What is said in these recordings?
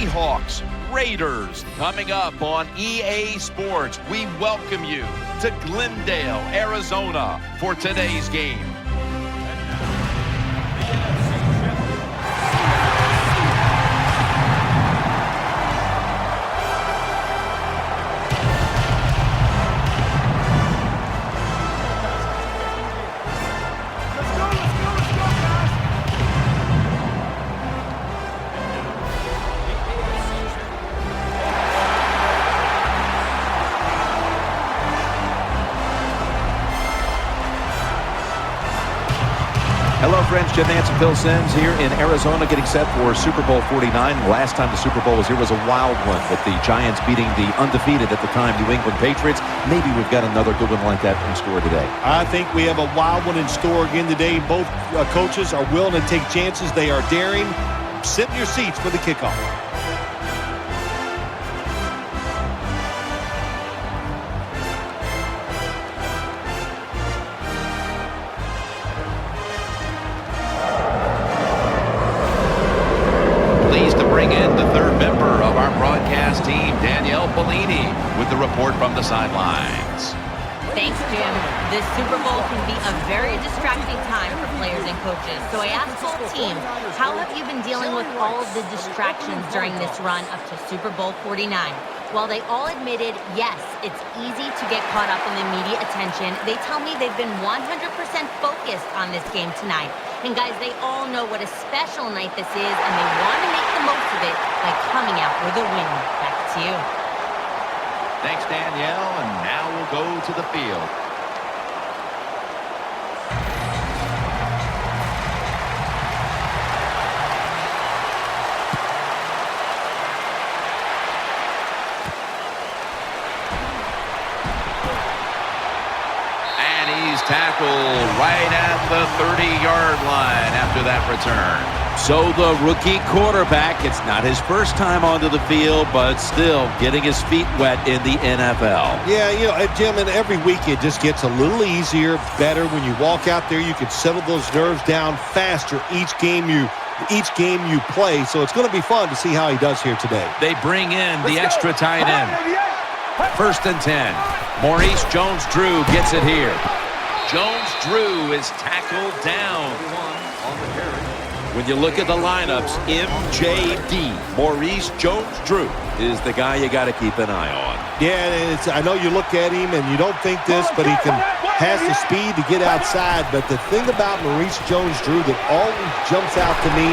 Seahawks, Raiders. Coming up on EA Sports, we welcome you to Glendale, Arizona for today's game. Hello, friends. Jim Nance and Phil Simms here in Arizona getting set for Super Bowl 49. Last time the Super Bowl was here was a wild one with the Giants beating the undefeated at the time New England Patriots. Maybe we've got another good one like that in store today. I think we have a wild one in store again today. Both coaches are willing to take chances. They are daring. Sit in your seats for the kickoff. With the report from the sidelines. Thanks, Jim. This Super Bowl can be a very distracting time for players and coaches. So I asked both teams, how have you been dealing with all of the distractions during this run up to Super Bowl 49? While they all admitted, yes, it's easy to get caught up in the media attention, they tell me they've been 100% focused on this game tonight. And guys, they all know what a special night this is, and they want to make the most of it by coming out with a win. Back to you. Thanks, Danielle, and now we'll go to the field. And he's tackled right at the 30-yard line after that return. So the rookie quarterback, it's not his first time onto the field, but still getting his feet wet in the NFL. Yeah, you know, Jim, and every week it just gets a little easier, better. When you walk out there, you can settle those nerves down faster each game you play. So it's going to be fun to see how he does here today. They bring in the extra tight end. 1st and 10. Maurice Jones-Drew gets it here. Jones-Drew is tackled down. When you look at the lineups, MJD, Maurice Jones-Drew, is the guy you got to keep an eye on. Yeah, I know you look at him and you don't think this, but he has the speed to get outside. But the thing about Maurice Jones-Drew that always jumps out to me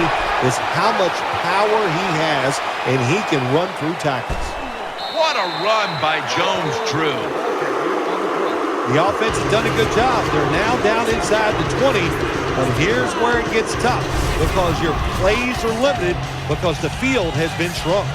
is how much power he has, and he can run through tackles. What a run by Jones-Drew. The offense has done a good job. They're now down inside the 20. But here's where it gets tough, because your plays are limited because the field has been shrunk.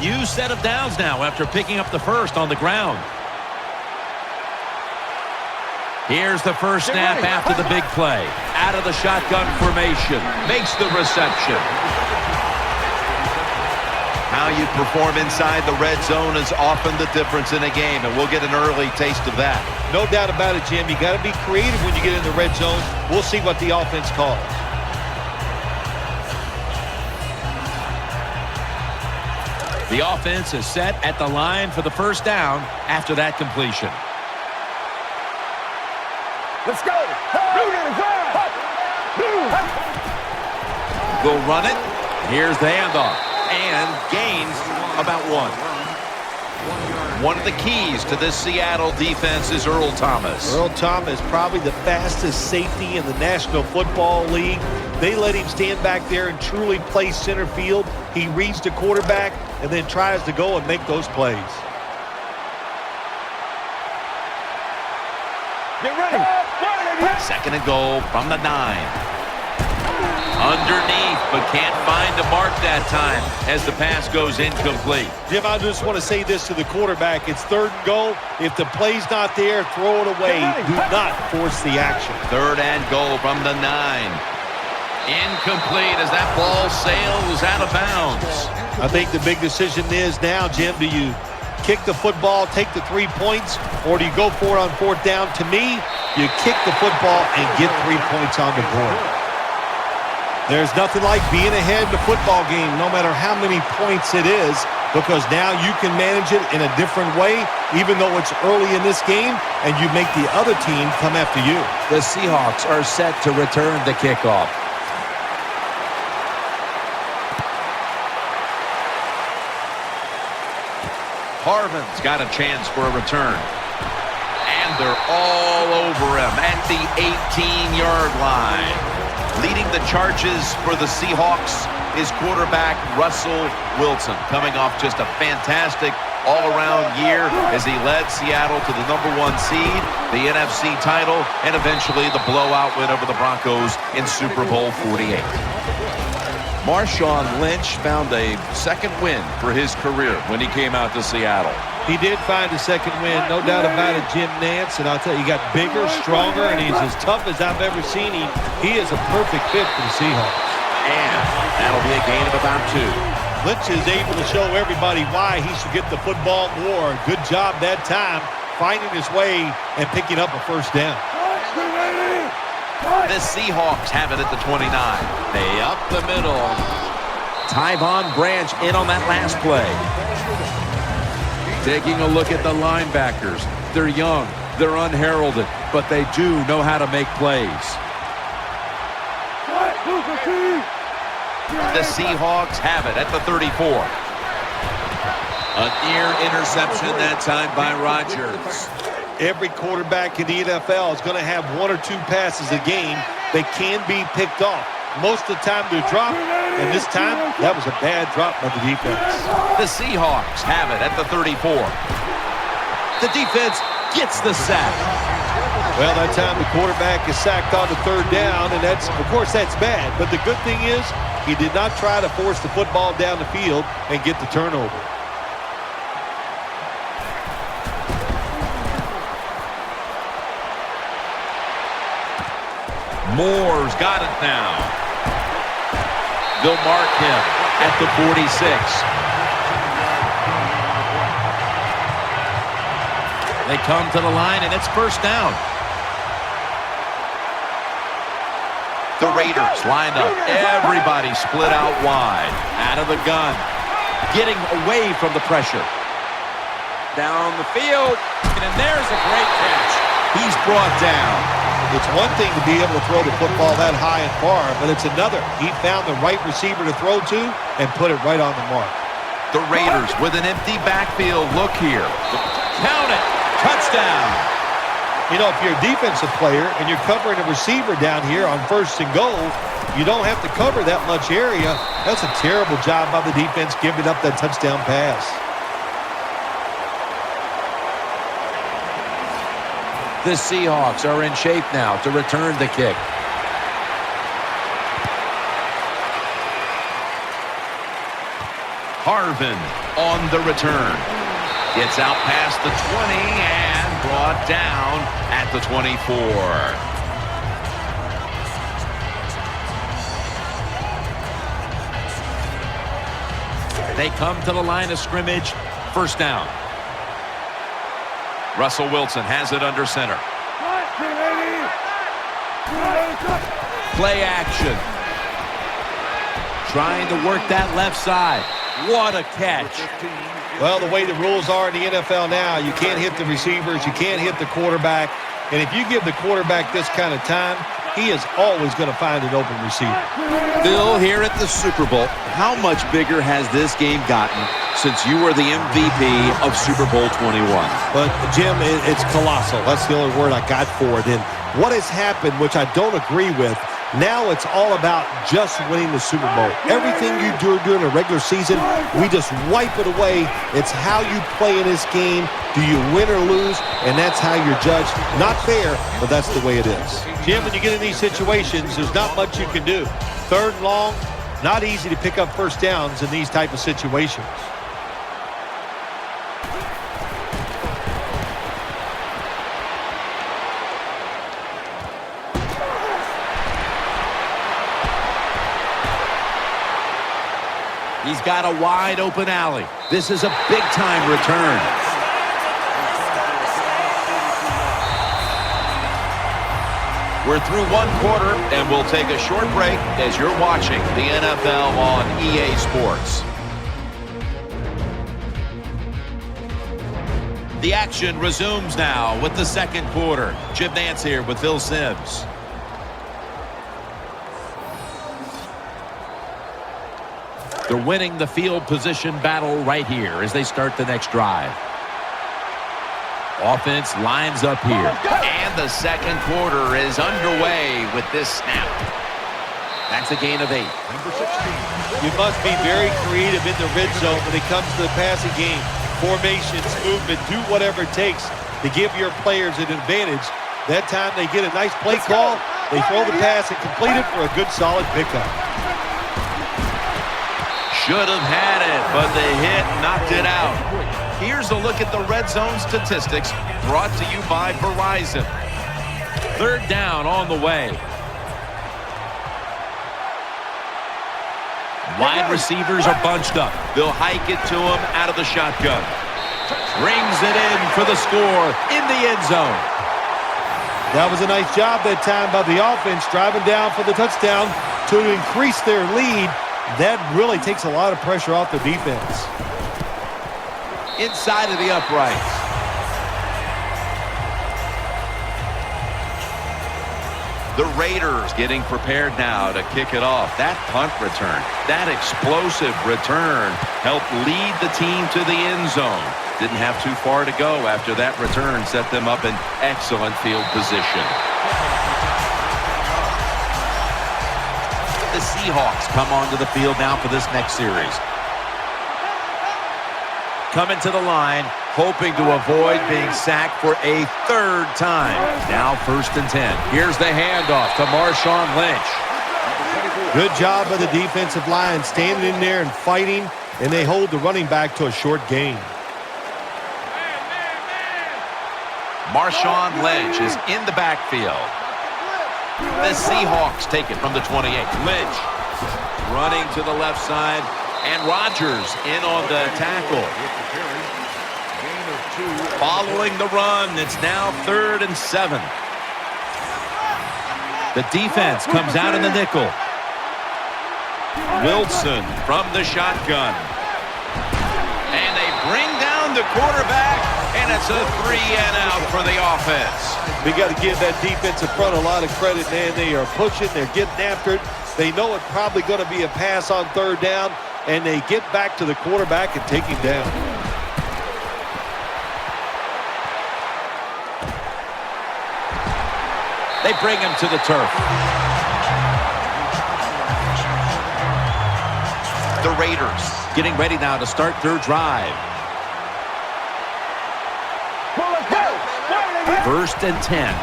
New set of downs now after picking up the first on the ground. Here's the first snap after the big play. Out of the shotgun formation. Makes the reception. How you perform inside the red zone is often the difference in a game, and we'll get an early taste of that. No doubt about it, Jim. You got to be creative when you get in the red zone. We'll see what the offense calls. The offense is set at the line for the first down after that completion. Let's go. We'll run it. Here's the handoff. And gains about 1. One of the keys to this Seattle defense is Earl Thomas. Earl Thomas, probably the fastest safety in the National Football League. They let him stand back there and truly play center field. He reads the quarterback and then tries to go and make those plays. Get ready. 2nd and goal from the 9. Underneath, but can't find a mark that time as the pass goes incomplete. Jim, I just want to say this to the quarterback. It's 3rd and goal. If the play's not there, throw it away. Do not force the action. 3rd and goal from the 9. Incomplete as that ball sails out of bounds. I think the big decision is now, Jim, do you kick the football, take the 3 points, or do you go for it on fourth down? To me, you kick the football and get 3 points on the board. There's nothing like being ahead in the football game, no matter how many points it is, because now you can manage it in a different way, even though it's early in this game, and you make the other team come after you. The Seahawks are set to return the kickoff. Harvin's got a chance for a return. And they're all over him at the 18-yard line. Leading the charges for the Seahawks is quarterback Russell Wilson, coming off just a fantastic all-around year as he led Seattle to the #1 seed, the NFC title, and eventually the blowout win over the Broncos in Super Bowl 48. Marshawn Lynch found a second win for his career when he came out to Seattle. He did find a second win, no doubt about it, Jim Nantz. And I'll tell you, he got bigger, stronger, and he's as tough as I've ever seen him. He is a perfect fit for the Seahawks. And that'll be a gain of about 2. Lynch is able to show everybody why he should get the football more. Good job that time, finding his way and picking up a first down. The Seahawks have it at the 29. They up the middle. Tyvon Branch in on that last play. Taking a look at the linebackers. They're young, they're unheralded, but they do know how to make plays. The Seahawks have it at the 34. A near interception that time by Rodgers. Every quarterback in the NFL is going to have 1 or 2 passes a game that can be picked off. Most of the time they're dropped, and this time that was a bad drop by the defense. The Seahawks have it at the 34. The defense gets the sack. Well, that time the quarterback is sacked on the third down, and that's, of course, that's bad. But the good thing is he did not try to force the football down the field and get the turnover. Moore's got it now. They'll mark him at the 46. They come to the line, and it's first down. The Raiders lined up. Everybody split out wide. Out of the gun. Getting away from the pressure. Down the field. And there's a great catch. He's brought down. It's one thing to be able to throw the football that high and far, but it's another. He found the right receiver to throw to and put it right on the mark. The Raiders with an empty backfield. Look here. Count it. Touchdown. You know, if you're a defensive player and you're covering a receiver down here on first and goal, you don't have to cover that much area. That's a terrible job by the defense giving up that touchdown pass. The Seahawks are in shape now to return the kick. Harvin on the return. Gets out past the 20 and brought down at the 24. They come to the line of scrimmage. First down. Russell Wilson has it under center. Play action. Trying to work that left side. What a catch. Well, the way the rules are in the NFL now, you can't hit the receivers, you can't hit the quarterback. And if you give the quarterback this kind of time, he is always going to find an open receiver. Bill, here at the Super Bowl, how much bigger has this game gotten since you were the MVP of Super Bowl 21? But, Jim, it's colossal. That's the only word I got for it. And what has happened, which I don't agree with, now it's all about just winning the Super Bowl. Everything you do during the regular season, we just wipe it away. It's how you play in this game. Do you win or lose? And that's how you're judged. Not fair, but that's the way it is. Jim, when you get in these situations, there's not much you can do. Third and long, not easy to pick up first downs in these type of situations. He's got a wide open alley. This is a big-time return. We're through one quarter, and we'll take a short break as you're watching the NFL on EA Sports. The action resumes now with the second quarter. Jim Nance here with Phil Simms. They're winning the field position battle right here as they start the next drive. Offense lines up here. And the second quarter is underway with this snap. That's a gain of 8. Number 16. You must be very creative in the red zone when it comes to the passing game. Formations, movement, do whatever it takes to give your players an advantage. That time they get a nice play call, they throw the pass and complete it for a good solid pickup. Should have had it, but the hit knocked it out. Here's a look at the red zone statistics brought to you by Verizon. Third down on the way. Wide receivers are bunched up. They'll hike it to him out of the shotgun. Brings it in for the score in the end zone. That was a nice job that time by the offense, driving down for the touchdown to increase their lead. That really takes a lot of pressure off the defense. Inside of the uprights. The Raiders getting prepared now to kick it off. That punt return, that explosive return helped lead the team to the end zone. Didn't have too far to go after that return set them up in excellent field position. The Seahawks come onto the field now for this next series. Coming to the line, hoping to avoid being sacked for a third time. Now 1st and 10. Here's the handoff to Marshawn Lynch. Good job by the defensive line, standing in there and fighting, and they hold the running back to a short gain. Marshawn Lynch is in the backfield. The Seahawks take it from the 28. Lynch running to the left side, and Rodgers in on the tackle. Following the run, it's now 3rd and 7. The defense comes out in the nickel. Wilson from the shotgun. And they bring down the quarterback, and it's a 3-and-out for the offense. We got to give that defensive front a lot of credit, man. They are pushing, they're getting after it. They know it's probably going to be a pass on 3rd down, and they get back to the quarterback and take him down. They bring him to the turf. The Raiders getting ready now to start their drive. 1st and 10.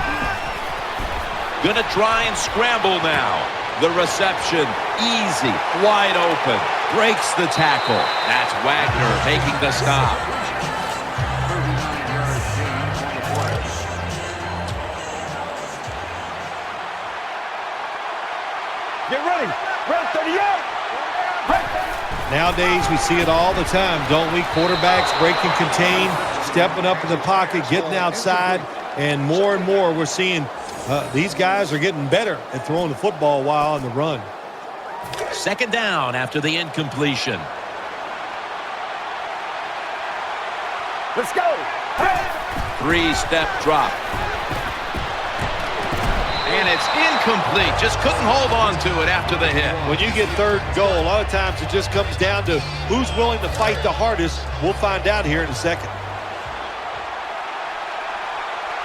Gonna try and scramble now. The reception, easy, wide open. Breaks the tackle. That's Wagner making the stop. Get ready. Red 38. Nowadays, we see it all the time, don't we? Quarterbacks break and contain, stepping up in the pocket, getting outside, and more we're seeing these guys are getting better at throwing the football while on the run. 2nd down after the incompletion. Let's go. 3-step drop. And it's incomplete. Just couldn't hold on to it after the hit. When you get 3rd and goal, a lot of times it just comes down to who's willing to fight the hardest. We'll find out here in a second.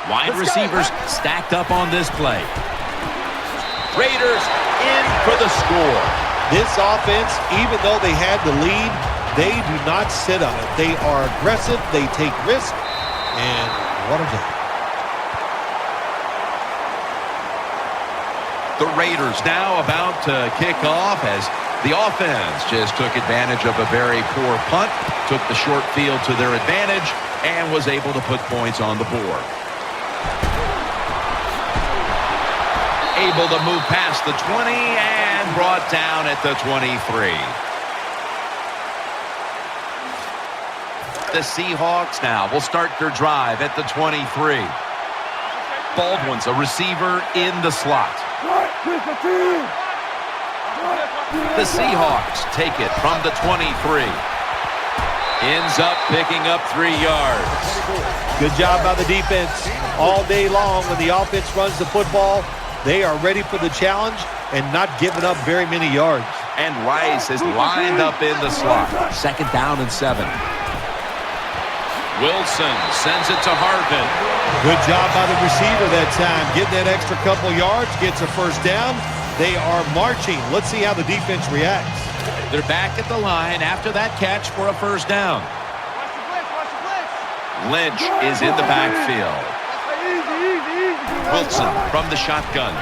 Wide receivers stacked up on this play. Raiders in for the score. This offense, even though they had the lead, they do not sit on it. They are aggressive. They take risks. And what a game. The Raiders now about to kick off as the offense just took advantage of a very poor punt, took the short field to their advantage, and was able to put points on the board. Able to move past the 20 and brought down at the 23. The Seahawks now will start their drive at the 23. Baldwin's a receiver in the slot. The Seahawks take it from the 23. Ends up picking up 3 yards. Good job by the defense. All day long when the offense runs the football, they are ready for the challenge and not giving up very many yards. And Rice is lined up in the slot. 2nd down and 7. Wilson sends it to Harvin. Good job by the receiver that time. Getting that extra couple yards, gets a 1st down. They are marching. Let's see how the defense reacts. They're back at the line after that catch for a 1st down. Lynch is in the backfield. Wilson from the shotgun.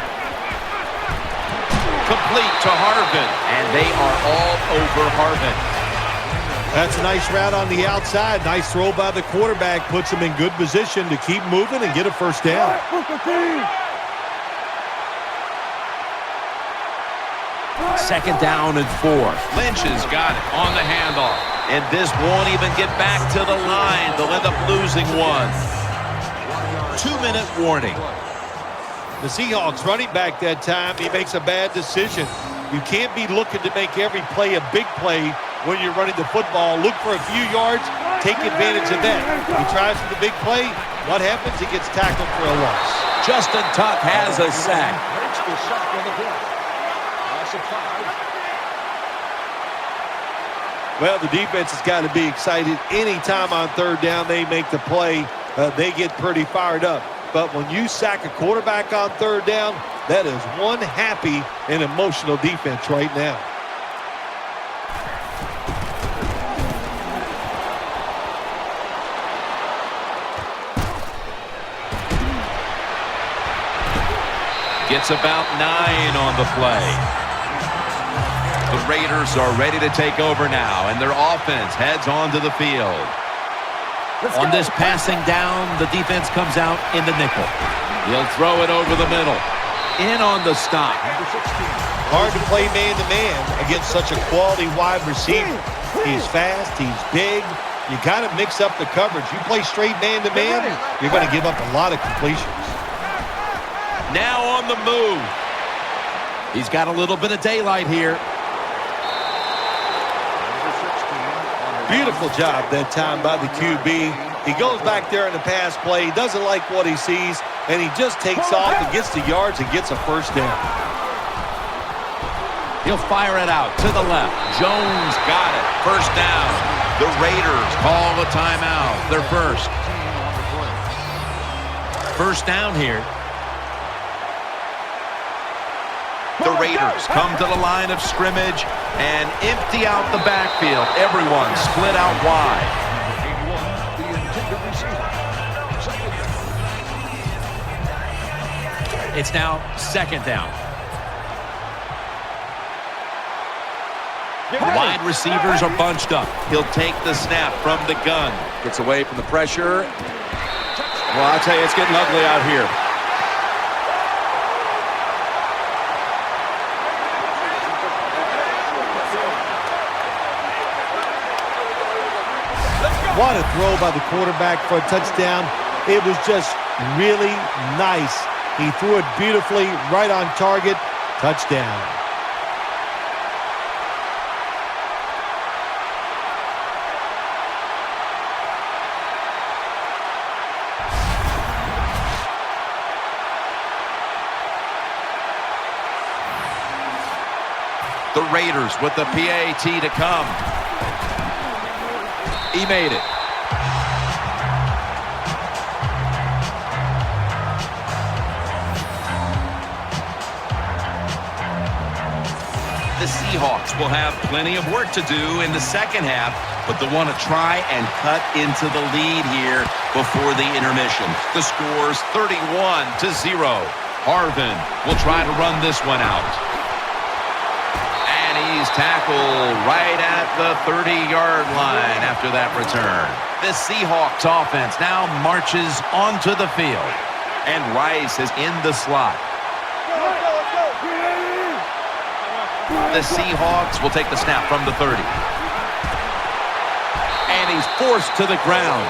Complete to Harvin. And they are all over Harvin. That's a nice route on the outside. Nice throw by the quarterback. Puts him in good position to keep moving and get a 1st down. 2nd down and 4. Lynch has got it on the handoff. And this won't even get back to the line. They'll end up losing one. 2-minute warning. The Seahawks running back that time, he makes a bad decision. You can't be looking to make every play a big play when you're running the football. Look for a few yards, take advantage of that. He tries for the big play. What happens? He gets tackled for a loss. Justin Tuck has a sack. Well, the defense has got to be excited. Anytime on 3rd down they make the play, they get pretty fired up. But when you sack a quarterback on 3rd down, that is one happy and emotional defense right now. Gets about 9 on the play. The Raiders are ready to take over now, and their offense heads onto the field. On this passing down, the defense comes out in the nickel. He'll throw it over the middle. In on the stop. Hard to play man-to-man against such a quality wide receiver. He's fast, he's big. You got to mix up the coverage. You play straight man-to-man, you're going to give up a lot of completions. Now on the move. He's got a little bit of daylight here. Beautiful job that time by the QB. He goes back there in the pass play. He doesn't like what he sees, and he just takes off and gets the yards and gets a 1st down. He'll fire it out to the left. Jones got it. 1st down. The Raiders call a timeout. Their first. 1st down here. The Raiders come to the line of scrimmage and empty out the backfield. Everyone split out wide. It's now 2nd down. Wide receivers are bunched up. He'll take the snap from the gun. Gets away from the pressure. Well, I'll tell you, it's getting ugly out here. What a throw by the quarterback for a touchdown. It was just really nice. He threw it beautifully, right on target. Touchdown. The Raiders with the PAT to come. He made it. The Seahawks will have plenty of work to do in the 2nd half, but they want to try and cut into the lead here before the intermission. The score's 31-0. Harvin will try to run this one out. And he's tackled right at the 30-yard line after that return. The Seahawks offense now marches onto the field. And Rice is in the slot. The Seahawks will take the snap from the 30. And he's forced to the ground.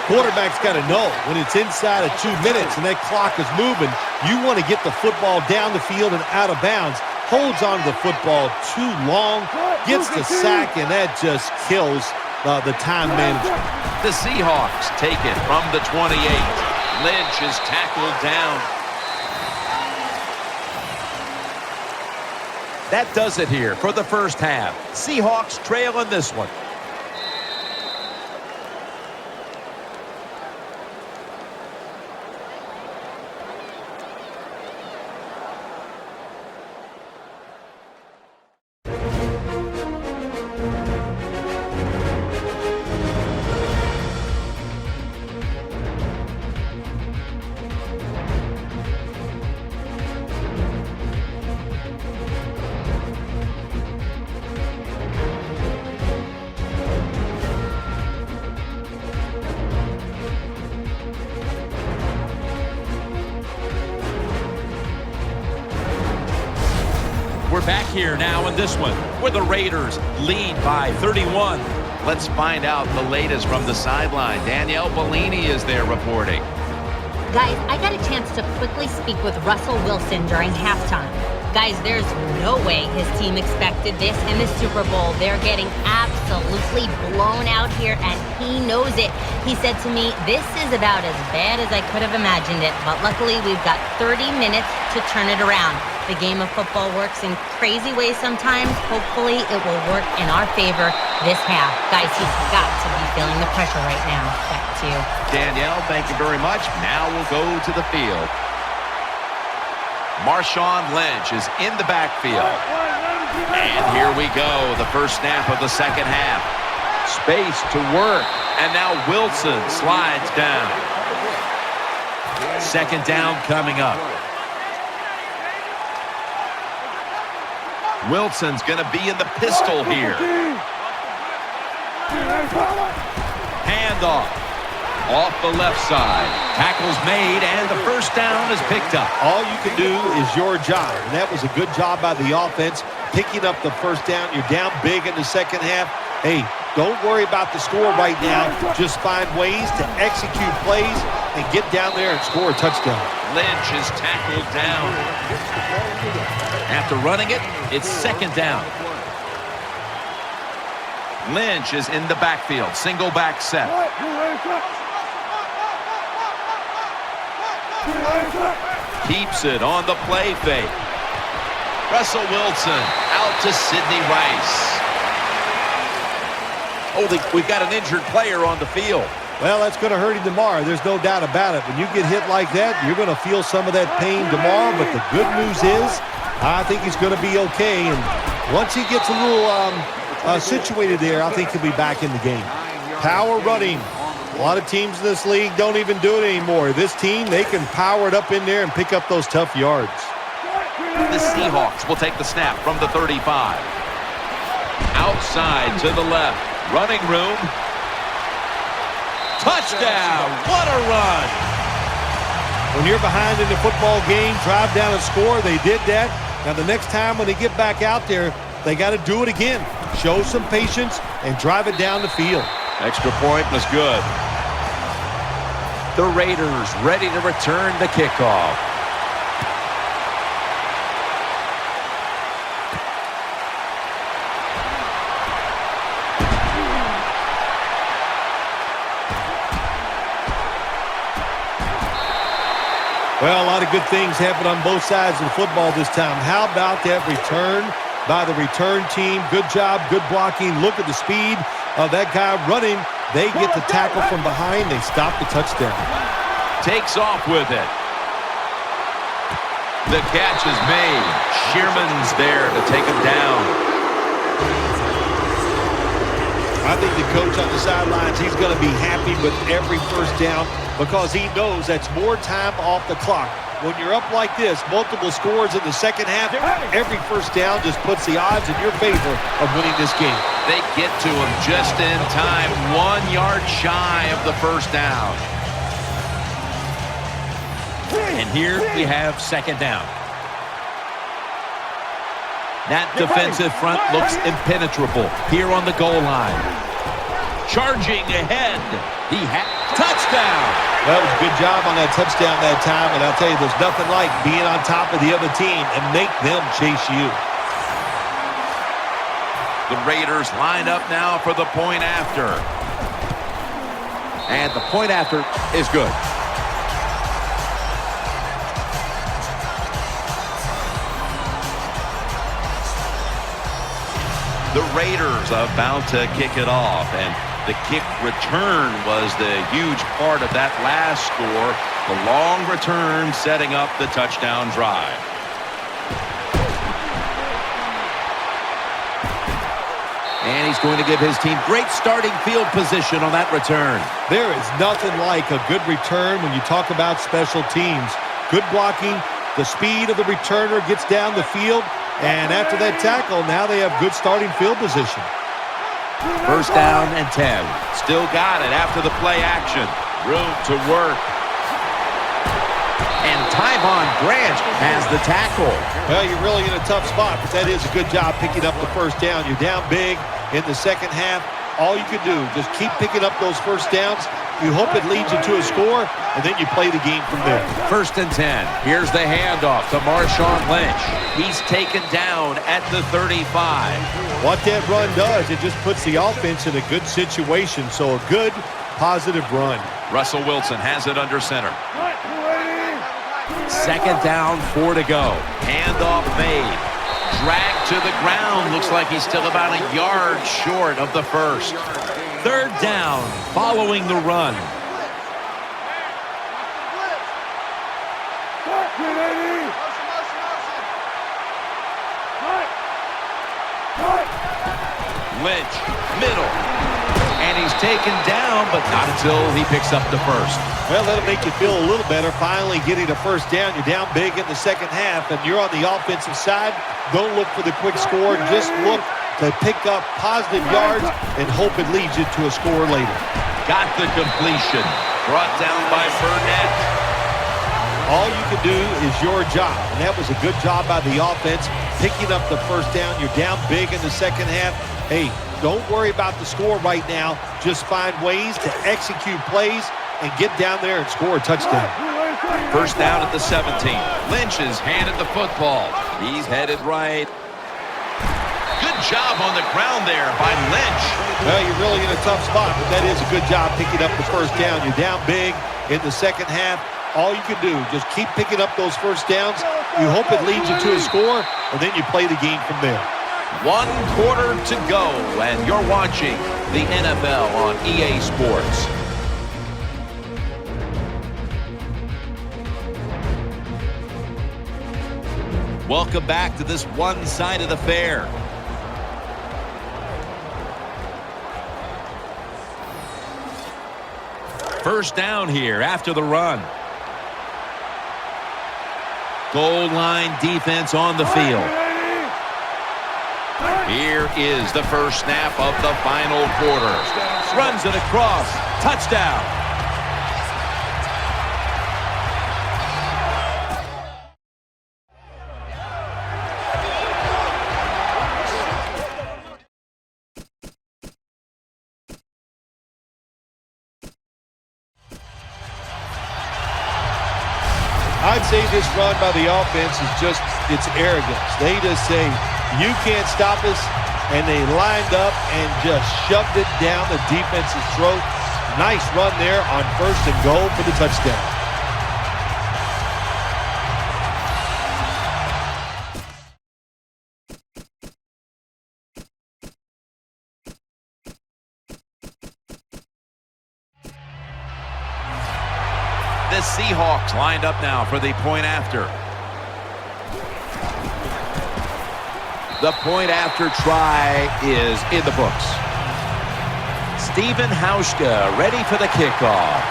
Quarterback's got to know when it's inside of 2 minutes and that clock is moving, you want to get the football down the field and out of bounds. Holds on to the football too long, gets the sack, and that just kills the time management. The Seahawks take it from the 28. Lynch is tackled down. That does it here for the first half. Seahawks trail in this one. We're back here now in this one where the Raiders lead by 31. Let's find out the latest from the sideline. Danielle Bellini is there reporting. Guys, I got a chance to quickly speak with Russell Wilson during halftime. Guys, there's no way his team expected this in the Super Bowl. They're getting absolutely blown out here, and he knows it. He said to me, this is about as bad as I could have imagined it, but luckily we've got 30 minutes to turn it around. The game of football works in crazy ways sometimes. Hopefully it will work in our favor this half. Guys, he's got to be feeling the pressure right now. Back to you. Danielle, thank you very much. Now we'll go to the field. Marshawn Lynch is in the backfield. And here we go, the first snap of the second half. Space to work. And now Wilson slides down. Second down coming up. Wilson's going to be in the pistol here. Handoff. Off the left side. Tackle's made, and the first down is picked up. All you can do is your job, and that was a good job by the offense, picking up the first down. You're down big in the second half. Hey, don't worry about the score right now. Just find ways to execute plays and get down there and score a touchdown. Lynch is tackled down. After running it, it's second down. Lynch is in the backfield. Single back set. Keeps it on the play fake. Russell Wilson out to Sidney Rice. Oh, we've got an injured player on the field. Well, that's going to hurt him tomorrow. There's no doubt about it. When you get hit like that, you're going to feel some of that pain tomorrow. But the good news is, I think he's going to be okay. And once he gets a little situated there, I think he'll be back in the game. Power running. A lot of teams in this league don't even do it anymore. This team, they can power it up in there and pick up those tough yards. The Seahawks will take the snap from the 35. Outside to the left. Running room. Touchdown. What a run. When you're behind in the football game, drive down and score. They did that. Now, the next time when they get back out there, they got to do it again. Show some patience and drive it down the field. Extra point was good. The Raiders ready to return the kickoff. Well, a lot of good things happen on both sides of the football this time. How about that return by the return team? Good job, good blocking. Look at the speed of that guy running. They get the tackle from behind. They stop the touchdown. Takes off with it. The catch is made. Shearman's there to take him down. I think the coach on the sidelines, he's going to be happy with every first down because he knows that's more time off the clock. When you're up like this, multiple scores in the second half, every first down just puts the odds in your favor of winning this game. They get to him just in time, 1 yard shy of the first down. And here we have second down. That defensive front looks impenetrable here on the goal line. charging ahead. He had touchdown. Well, it was a good job on that touchdown that time, and I'll tell you, there's nothing like being on top of the other team and make them chase you. The Raiders line up now for the point after. And the point after is good. The Raiders about to kick it off, and the kick return was the huge part of that last score. The long return setting up the touchdown drive. And he's going to give his team great starting field position on that return. There is nothing like a good return when you talk about special teams. Good blocking, the speed of the returner gets down the field, and after that tackle, now they have good starting field position. First down and 10. Still got it after the play action. Room to work. And Tyvon Branch has the tackle. Well, you're really in a tough spot, but that is a good job picking up the first down. You're down big in the second half. All you can do, just keep picking up those first downs. You hope it leads you to a score, and then you play the game from there. First and 10. Here's the handoff to Marshawn Lynch. He's taken down at the 35. What that run does, it just puts the offense in a good situation. So a good, positive run. Russell Wilson has it under center. Second down, 4 to go. Handoff made. Dragged to the ground. Looks like he's still about a yard short of the first. Third down, following the run. Lynch, middle. And he's taken down, but not until he picks up the first. Well, that'll make you feel a little better. Finally getting a first down. You're down big in the second half, and you're on the offensive side. Don't look for the quick score. Just look to pick up positive yards and hope it leads you to a score later. Got the completion. Brought down by Burnett. All you can do is your job, and that was a good job by the offense, picking up the first down. You're down big in the second half. Hey, don't worry about the score right now. Just find ways to execute plays and get down there and score a touchdown. First down at the 17. Lynch is handed the football. He's headed right. Good job on the ground there by Lynch. Well, you're really in a tough spot, but that is a good job picking up the first down. You're down big in the second half. All you can do, just keep picking up those first downs. You hope it leads you to a score, and then you play the game from there. 1 quarter to go, and you're watching the NFL on EA Sports. Welcome back to this one-sided affair. First down here after the run. Goal line defense on the field. Here is the first snap of the final quarter. Runs it across. Touchdown. I'd say this run by the offense is just, it's arrogance. They just say, you can't stop us, and they lined up and just shoved it down the defense's throat. Nice run there on first and goal for the touchdown. The Seahawks lined up now for the point after. The point after try is in the books. Stephen Hauschka ready for the kickoff.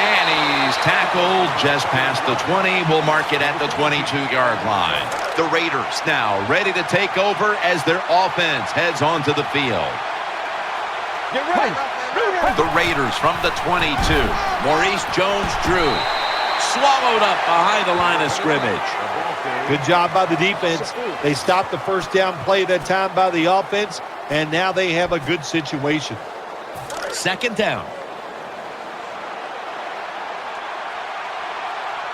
And he's tackled just past the 20. We'll mark it at the 22-yard line. The Raiders now ready to take over as their offense heads onto the field. Get ready. The Raiders from the 22. Maurice Jones-Drew swallowed up behind the line of scrimmage. Good job by the defense. They stopped the first down play that time by the offense, and now they have a good situation. Second down.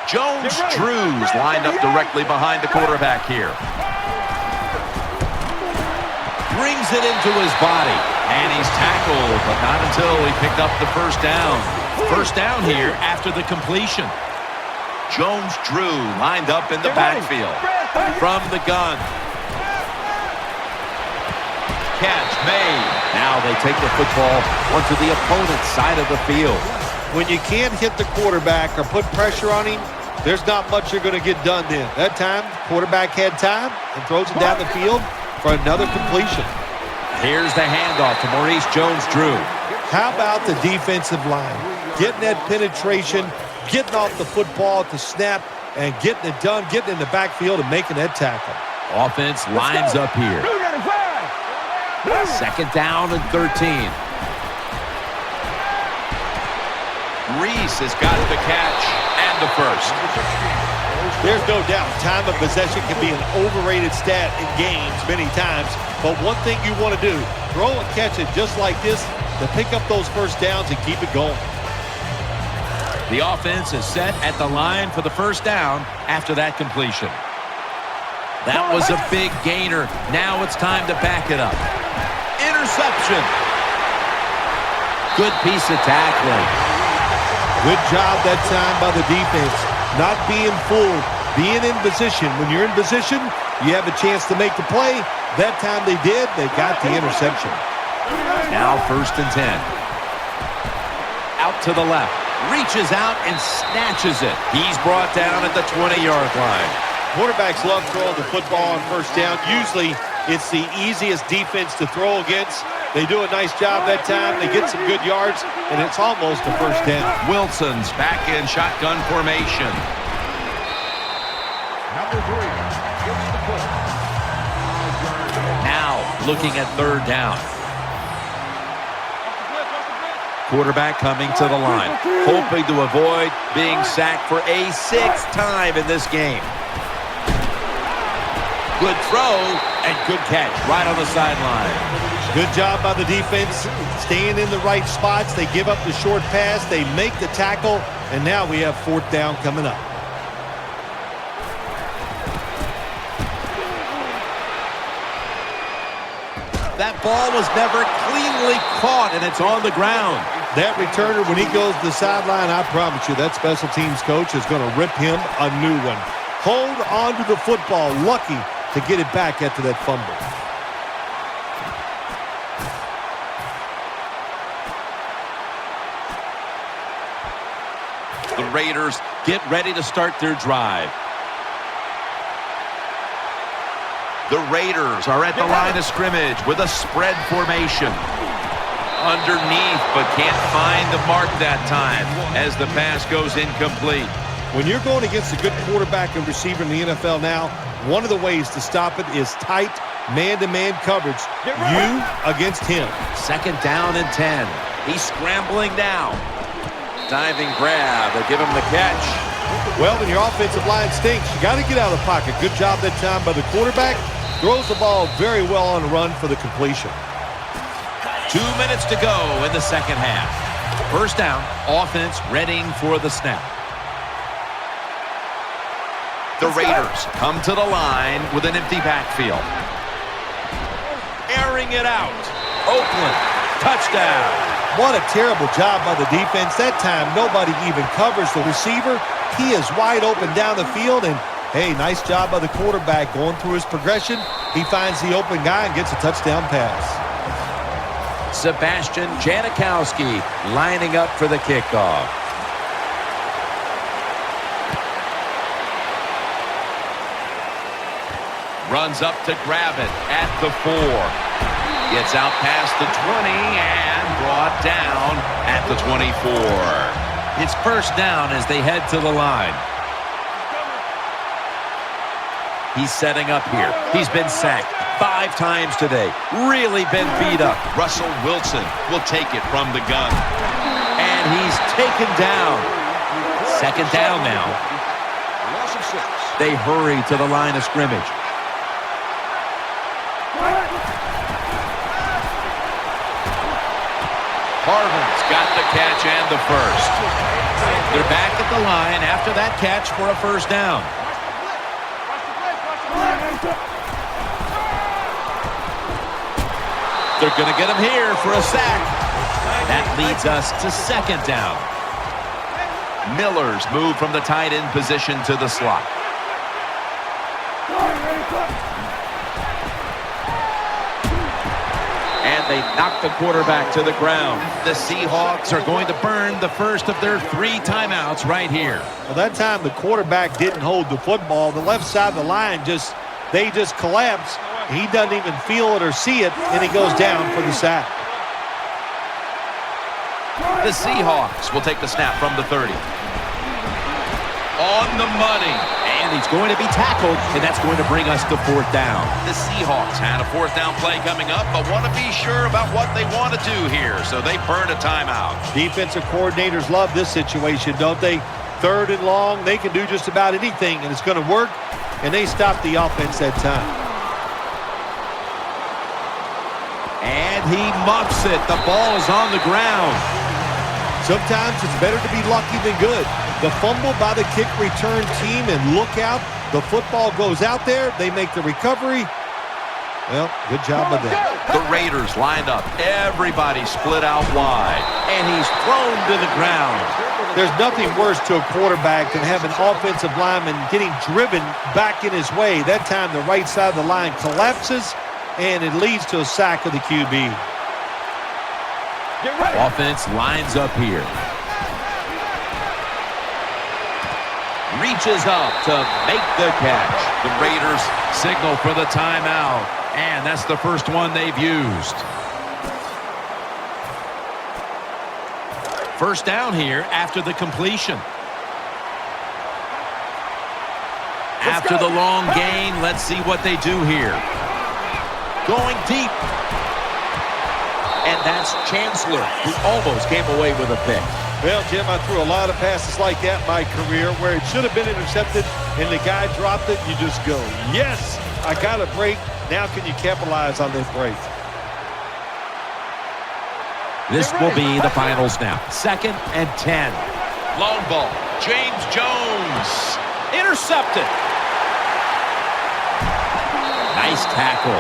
Jones-Drew's lined up directly behind the quarterback here. Brings it into his body, and he's tackled, but not until he picked up the first down. First down here after the completion. Jones-Drew lined up in the backfield. From the gun. Catch made. Now they take the football onto the opponent's side of the field. When you can't hit the quarterback or put pressure on him, there's not much you're going to get done then. That time, quarterback had time and throws it down the field for another completion. Here's the handoff to Maurice Jones-Drew. How about the defensive line? Getting that penetration, getting off the football at the snap, and getting it done, getting in the backfield and making that tackle. Offense lines up here. Second down and 13. Reese has got the catch and the first. There's no doubt time of possession can be an overrated stat in games many times, but one thing you want to do, throw and catch it just like this to pick up those first downs and keep it going. The offense is set at the line for the first down after that completion. That was a big gainer. Now it's time to back it up. Interception. Good piece of tackling. Good job that time by the defense. Not being fooled, being in position. When you're in position, you have a chance to make the play. That time they did. They got the interception. Now first and 10. Out to the left. Reaches out and snatches it. He's brought down at the 20-yard line. Quarterbacks love throwing the football on first down. Usually, it's the easiest defense to throw against. They do a nice job that time. They get some good yards, and it's almost a first down. Wilson's back in shotgun formation. Now looking at third down. Quarterback coming to the line, hoping to avoid being sacked for a sixth time in this game. Good throw and good catch right on the sideline. Good job by the defense, staying in the right spots. They give up the short pass, they make the tackle, and now we have fourth down coming up. That ball was never cleanly caught, and it's on the ground. That returner, when he goes to the sideline, I promise you, that special teams coach is going to rip him a new one. Hold on to the football, lucky to get it back after that fumble. The Raiders get ready to start their drive. The Raiders are at the line of scrimmage with a spread formation. Underneath, but can't find the mark that time as the pass goes incomplete. When you're going against a good quarterback and receiver in the NFL now, one of the ways to stop it is tight man-to-man coverage. You against him. Second down and 10. He's scrambling now. Diving grab. They give him the catch. Well, when your offensive line stinks, you got to get out of the pocket. Good job that time by the quarterback. Throws the ball very well on the run for the completion. 2 minutes to go in the second half. First down, offense readying for the snap. The Raiders come to the line with an empty backfield. Airing it out. Oakland, touchdown. What a terrible job by the defense. That time, nobody even covers the receiver. He is wide open down the field, and hey, nice job by the quarterback going through his progression. He finds the open guy and gets a touchdown pass. Sebastian Janikowski lining up for the kickoff. Runs up to grab it at the 4. Gets out past the 20 and brought down at the 24. It's first down as they head to the line. He's setting up here. He's been sacked 5 times today. Really been beat up. Russell Wilson will take it from the gun. And he's taken down. Second down now. Loss of 6. They hurry to the line of scrimmage. Harvin's got the catch and the first. They're back at the line after that catch for a first down. They're going to get him here for a sack. That leads us to second down. Miller's moved from the tight end position to the slot. And they knock the quarterback to the ground. The Seahawks are going to burn the first of their 3 timeouts right here. Well, that time the quarterback didn't hold the football. The left side of the line they just collapse. He doesn't even feel it or see it, and he goes down for the sack. The Seahawks will take the snap from the 30. On the money. And he's going to be tackled, and that's going to bring us to fourth down. The Seahawks had a fourth down play coming up, but want to be sure about what they want to do here, so they burn a timeout. Defensive coordinators love this situation, don't they? Third and long, they can do just about anything, and it's going to work, and they stop the offense that time. And he muffs it. The ball is on the ground. Sometimes it's better to be lucky than good. The fumble by the kick return team, and look out. The football goes out there. They make the recovery. Well, good job of them. The Raiders lined up. Everybody split out wide. And he's thrown to the ground. There's nothing worse to a quarterback than having an offensive lineman getting driven back in his way. That time the right side of the line collapses, and it leads to a sack of the QB. Offense lines up here. Reaches up to make the catch. The Raiders signal for the timeout. And that's the first one they've used. First down here after the completion. After the long gain, let's see what they do here. Going deep. And that's Chancellor, who almost came away with a pick. Well, Jim, I threw a lot of passes like that in my career where it should have been intercepted and the guy dropped it. You just go, yes, I got a break. Now can you capitalize on this break? This will be the final snap. 2nd and 10. Long ball. James Jones. Intercepted. Nice tackle.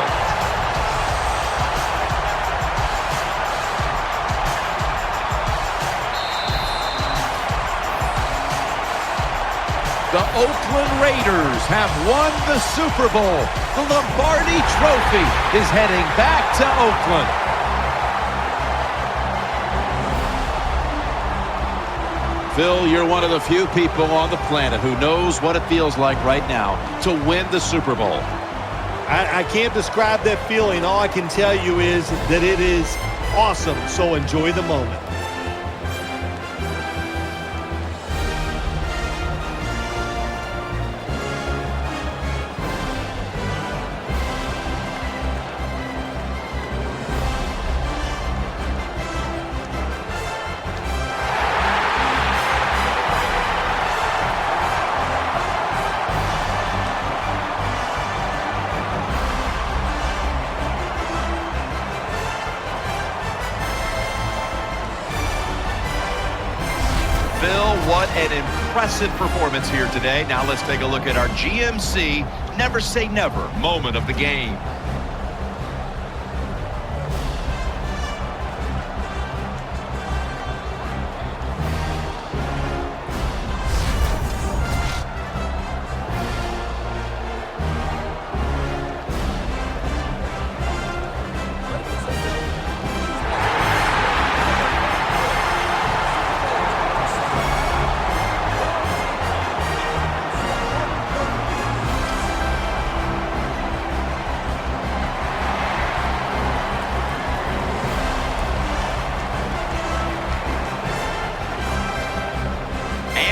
The Oakland Raiders have won the Super Bowl. The Lombardi Trophy is heading back to Oakland. Phil, you're one of the few people on the planet who knows what it feels like right now to win the Super Bowl. I can't describe that feeling. All I can tell you is that it is awesome, so enjoy the moment. What an impressive performance here today. Now let's take a look at our GMC Never Say Never moment of the game.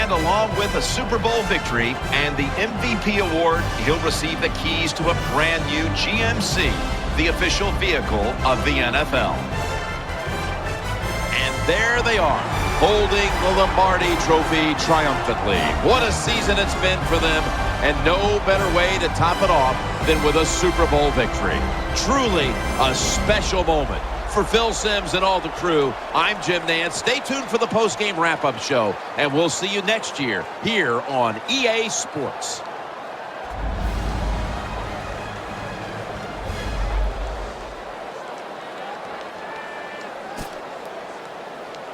Along with a Super Bowl victory and the MVP award, he'll receive the keys to a brand new GMC, the official vehicle of the NFL. And there they are, holding the Lombardi Trophy triumphantly. What a season it's been for them, and no better way to top it off than with a Super Bowl victory. Truly a special moment. For Phil Simms and all the crew, I'm Jim Nance. Stay tuned for the post-game wrap-up show, and we'll see you next year here on EA Sports.